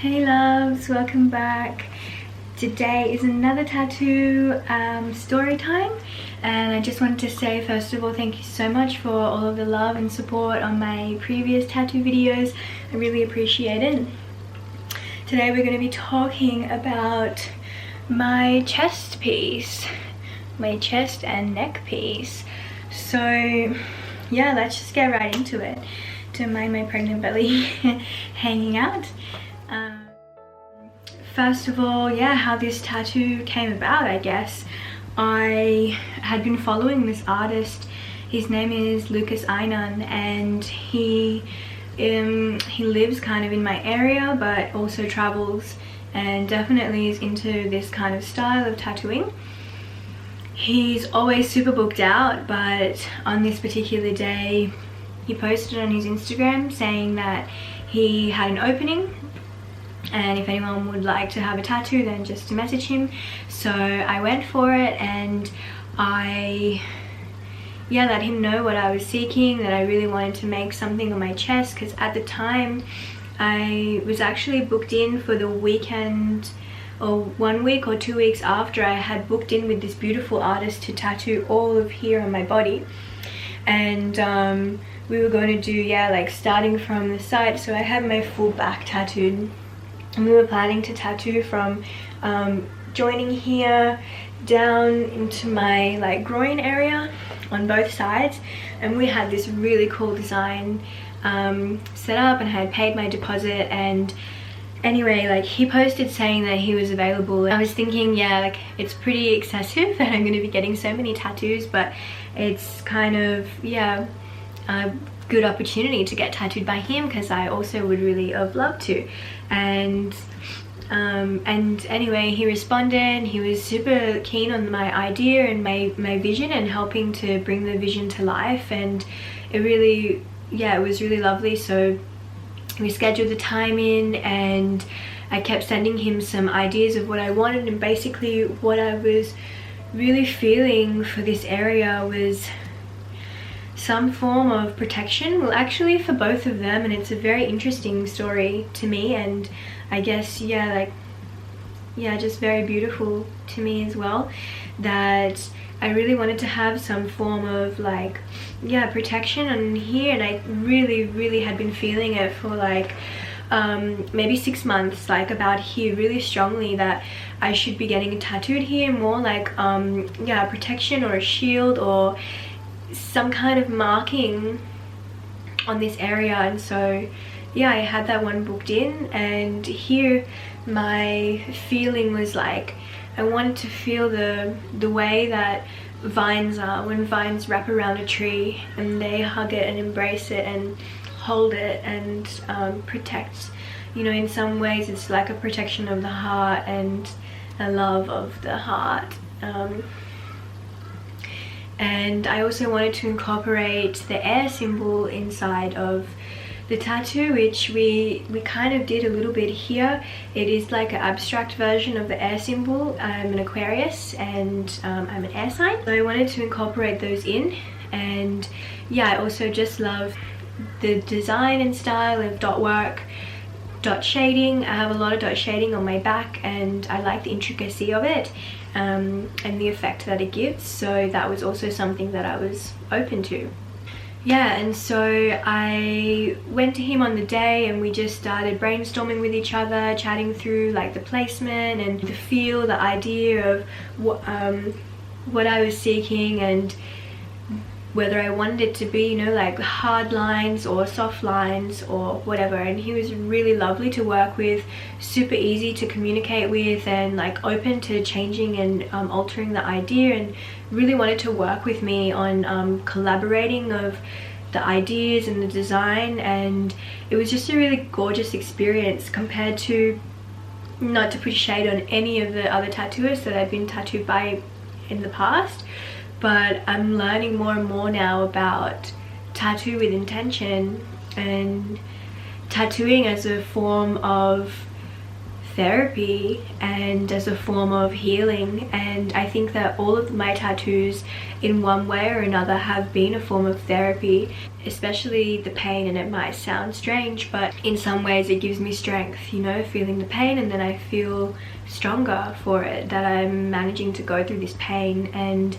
Hey loves, welcome back. Today is another tattoo story time, and I just wanted to say first of all thank you so much for all of the love and support on my previous tattoo videos. I really appreciate it. Today we're going to be talking about my chest piece, my chest and neck piece. So yeah, let's just get right into it. Don't mind my pregnant belly hanging out. First of all, yeah, how this tattoo came about, I guess. I had been following this artist. His name is Lucas Einan, and he lives kind of in my area but also travels and definitely is into this kind of style of tattooing. He's always super booked out, but on this particular day he posted on his Instagram saying that he had an opening and if anyone would like to have a tattoo then just to message him. So I went for it, and I let him know what I was seeking, that I really wanted to make something on my chest, because at the time I was actually booked in for the weekend, or 1 week or 2 weeks after I had booked in with this beautiful artist to tattoo all of here on my body. And we were going to do, like starting from the side, so I had my full back tattooed, and we were planning to tattoo from joining here down into my like groin area on both sides. And we had this really cool design set up, and I had paid my deposit. And anyway, like he posted saying that he was available. I was thinking, like it's pretty excessive that I'm going to be getting so many tattoos, but it's kind of a good opportunity to get tattooed by him, because I also would really have loved to. And anyway, he responded. He was super keen on my idea and my vision and helping to bring the vision to life, and it really, it was really lovely. So we scheduled the time in, and I kept sending him some ideas of what I wanted, and basically what I was really feeling for this area was some form of protection. Well, actually for both of them, and it's a very interesting story to me, and I guess just very beautiful to me as well, that I really wanted to have some form of protection on here. And I really had been feeling it for maybe 6 months, about here really strongly, that I should be getting tattooed here more, protection or a shield or some kind of marking on this area. And so I had that one booked in, and here my feeling was I wanted to feel the way that vines are when vines wrap around a tree and they hug it and embrace it and hold it and protect, in some ways it's like a protection of the heart and a love of the heart. And I also wanted to incorporate the air symbol inside of the tattoo, which we kind of did a little bit here. It is like an abstract version of the air symbol. I'm an Aquarius, and I'm an air sign, so I wanted to incorporate those in. And I also just love the design and style of dot work, dot shading. I have a lot of dot shading on my back, and I like the intricacy of it and the effect that it gives. So that was also something that I was open to. And so I went to him on the day, and we just started brainstorming with each other, chatting through the placement and the feel, the idea of what I was seeking, and whether I wanted it to be, hard lines or soft lines or whatever. And he was really lovely to work with, super easy to communicate with, and open to changing and altering the idea, and really wanted to work with me on collaborating of the ideas and the design. And it was just a really gorgeous experience compared to, not to put shade on any of the other tattooers that I've been tattooed by in the past, but I'm learning more and more now about tattoo with intention and tattooing as a form of therapy and as a form of healing. And I think that all of my tattoos in one way or another have been a form of therapy, especially the pain. And it might sound strange, but in some ways it gives me strength, you know, feeling the pain, and then I feel stronger for it, that I'm managing to go through this pain. And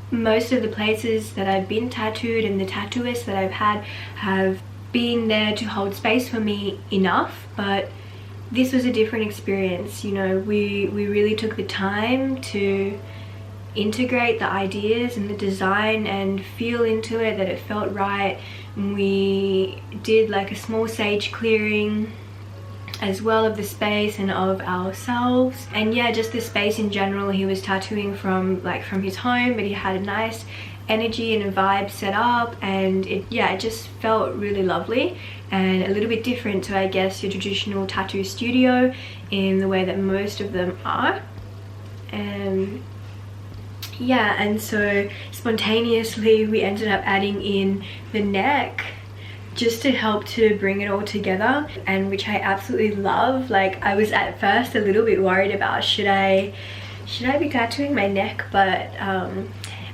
most of the places that I've been tattooed and the tattooists that I've had have been there to hold space for me enough, but this was a different experience. You know, we really took the time to integrate the ideas and the design and feel into it, that it felt right. We did like a small sage clearing as well of the space and of ourselves, and yeah, just the space in general. He was tattooing from his home, but he had a nice energy and a vibe set up, and it just felt really lovely and a little bit different to, I guess, your traditional tattoo studio in the way that most of them are. Yeah, and so spontaneously we ended up adding in the neck just to help to bring it all together, and which I absolutely love. Like, I was at first a little bit worried about should I be tattooing my neck, but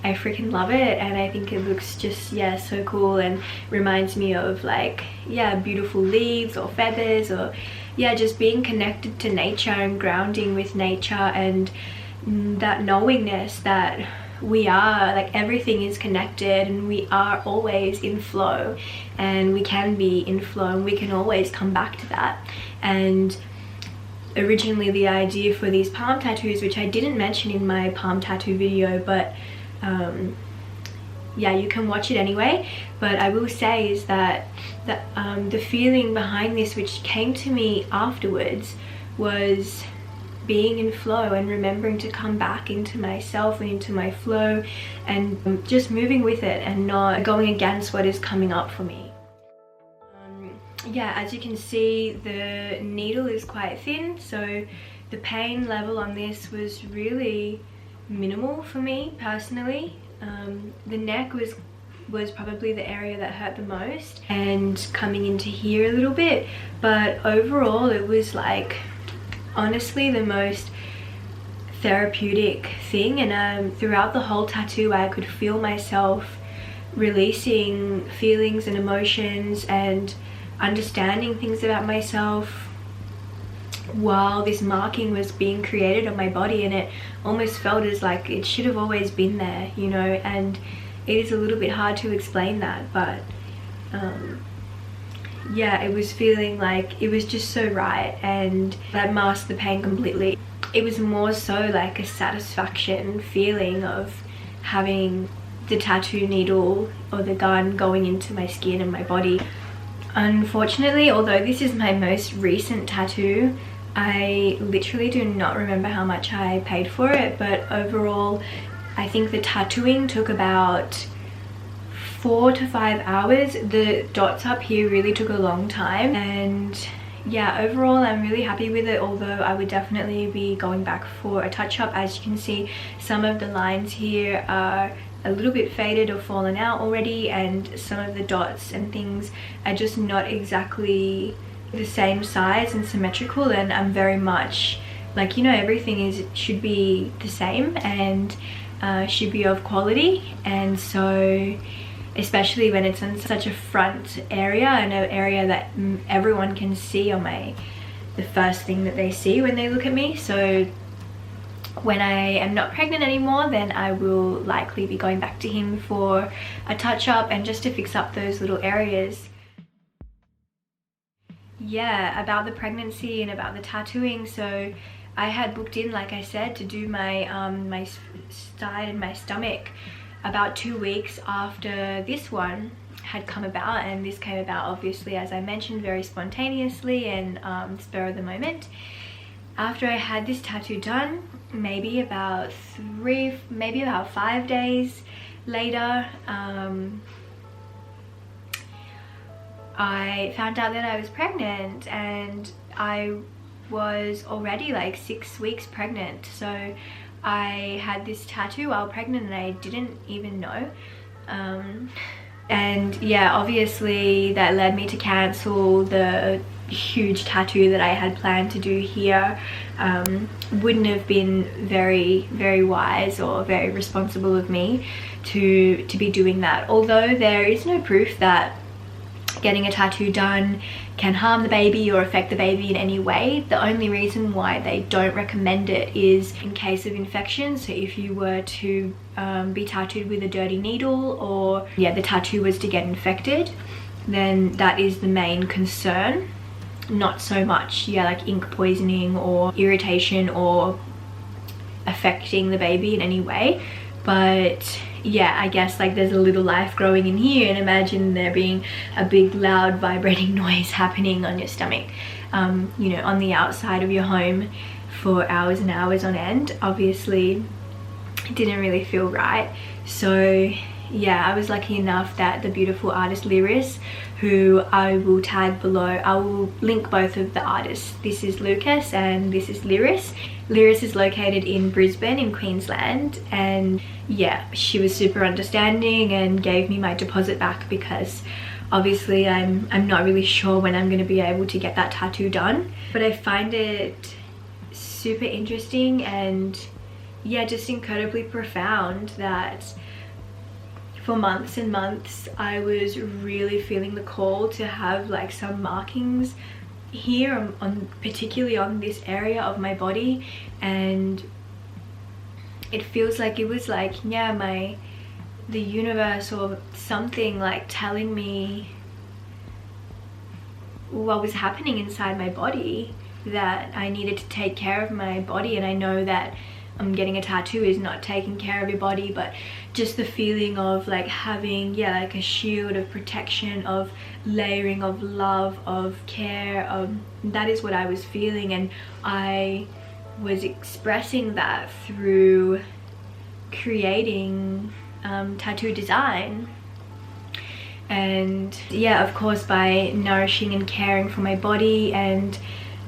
I freaking love it, and I think it looks just, yeah, so cool, and reminds me of like, yeah, beautiful leaves or feathers, or yeah, just being connected to nature and grounding with nature, and that knowingness that we are, like, everything is connected and we are always in flow, and we can be in flow and we can always come back to that. And originally the idea for these palm tattoos, which I didn't mention in my palm tattoo video, but yeah, you can watch it anyway, but I will say is that the feeling behind this, which came to me afterwards, was being in flow and remembering to come back into myself and into my flow, and just moving with it and not going against what is coming up for me. Yeah, as you can see, the needle is quite thin, so the pain level on this was really minimal for me personally. The neck was probably the area that hurt the most, and coming into here a little bit, but overall it was like, honestly, the most therapeutic thing. And throughout the whole tattoo I could feel myself releasing feelings and emotions and understanding things about myself while this marking was being created on my body, and it almost felt as like it should have always been there, you know. And it is a little bit hard to explain that, but yeah, it was feeling like it was just so right, and that masked the pain completely. It was more so like a satisfaction feeling of having the tattoo needle or the gun going into my skin and my body. Unfortunately, although this is my most recent tattoo, I literally do not remember how much I paid for it, but overall I think the tattooing took about 4 to 5 hours. The dots up here really took a long time, and yeah, overall I'm really happy with it, although I would definitely be going back for a touch-up. As you can see, some of the lines here are a little bit faded or fallen out already, and some of the dots and things are just not exactly the same size and symmetrical, and I'm very much like, you know, everything should be the same and should be of quality. And so especially when it's in such a front area and an area that everyone can see on the first thing that they see when they look at me. So when I am not pregnant anymore, then I will likely be going back to him for a touch-up and just to fix up those little areas. Yeah, about the pregnancy and about the tattooing, so I had booked in, like I said, to do my my side and my stomach about 2 weeks after this one had come about, and this came about obviously, as I mentioned, very spontaneously and spur of the moment. After I had this tattoo done, maybe about 5 days later, I found out that I was pregnant, and I was already like 6 weeks pregnant. So I had this tattoo while pregnant and I didn't even know. And yeah, obviously that led me to cancel the huge tattoo that I had planned to do here. Wouldn't have been very wise or very responsible of me to be doing that, although there is no proof that getting a tattoo done can harm the baby or affect the baby in any way. The only reason why they don't recommend it is in case of infection. So if you were to be tattooed with a dirty needle, or yeah, the tattoo was to get infected, then that is the main concern. Not so much, yeah, like ink poisoning or irritation or affecting the baby in any way. But yeah, I guess like there's a little life growing in here, and imagine there being a big loud vibrating noise happening on your stomach, you know, on the outside of your home for hours and hours on end. Obviously it didn't really feel right. So yeah, I was lucky enough that the beautiful artist Lyris, who I will tag below, I will link both of the artists. This is Lucas and this is Lyris. Lyris is located in Brisbane in Queensland, and yeah, she was super understanding and gave me my deposit back, because obviously I'm not really sure when I'm going to be able to get that tattoo done. But I find it super interesting and yeah, just incredibly profound that for months and months I was really feeling the call to have like some markings here on particularly on this area of my body, and it feels like it was like, yeah, the universe or something like telling me what was happening inside my body, that I needed to take care of my body. And I know that getting a tattoo is not taking care of your body, but just the feeling of like having, yeah, like a shield of protection, of layering, of love, of care, that is what I was feeling. And I was expressing that through creating tattoo design. And yeah, of course, by nourishing and caring for my body. And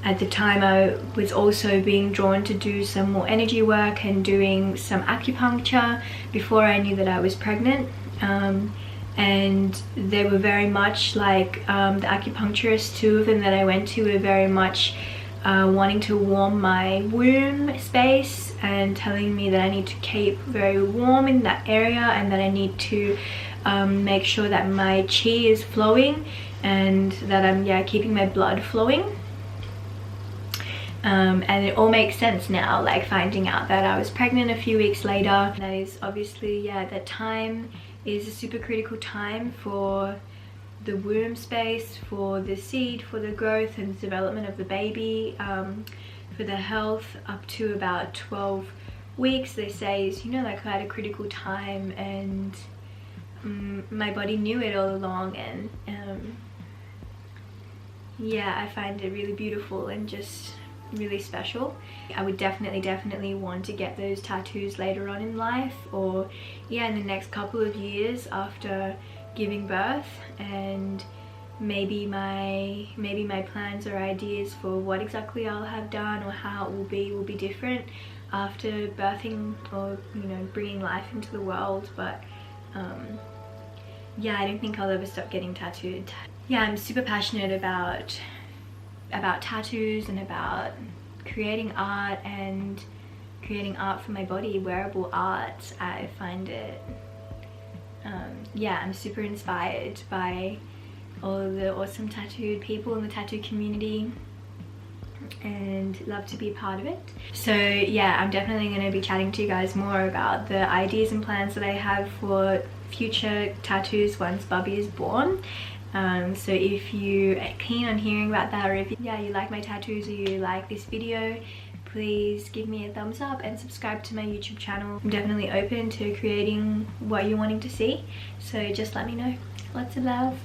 at the time I was also being drawn to do some more energy work and doing some acupuncture before I knew that I was pregnant. And they were very much like the acupuncturists, two of them that I went to, were very much wanting to warm my womb space and telling me that I need to keep very warm in that area, and that I need to make sure that my chi is flowing and that I'm, yeah, keeping my blood flowing. And it all makes sense now, like finding out that I was pregnant a few weeks later. That is obviously, yeah, that time is a super critical time for the womb space, for the seed, for the growth and development of the baby, for the health up to about 12 weeks they say is, you know, like quite a critical time. And my body knew it all along. And yeah, I find it really beautiful and just really special. I would definitely want to get those tattoos later on in life, or yeah, in the next couple of years after giving birth. And maybe my plans or ideas for what exactly I'll have done or how it will be different after birthing, or you know, bringing life into the world. But yeah, I don't think I'll ever stop getting tattooed. Yeah, I'm super passionate about tattoos and about creating art, and creating art for my body, wearable art. I find it, yeah, I'm super inspired by all of the awesome tattooed people in the tattoo community, and love to be a part of it. So yeah, I'm definitely going to be chatting to you guys more about the ideas and plans that I have for future tattoos once Bubby is born. So if you are keen on hearing about that, or if you like my tattoos or you like this video, please give me a thumbs up and subscribe to my YouTube channel. I'm definitely open to creating what you're wanting to see, so just let me know. Lots of love.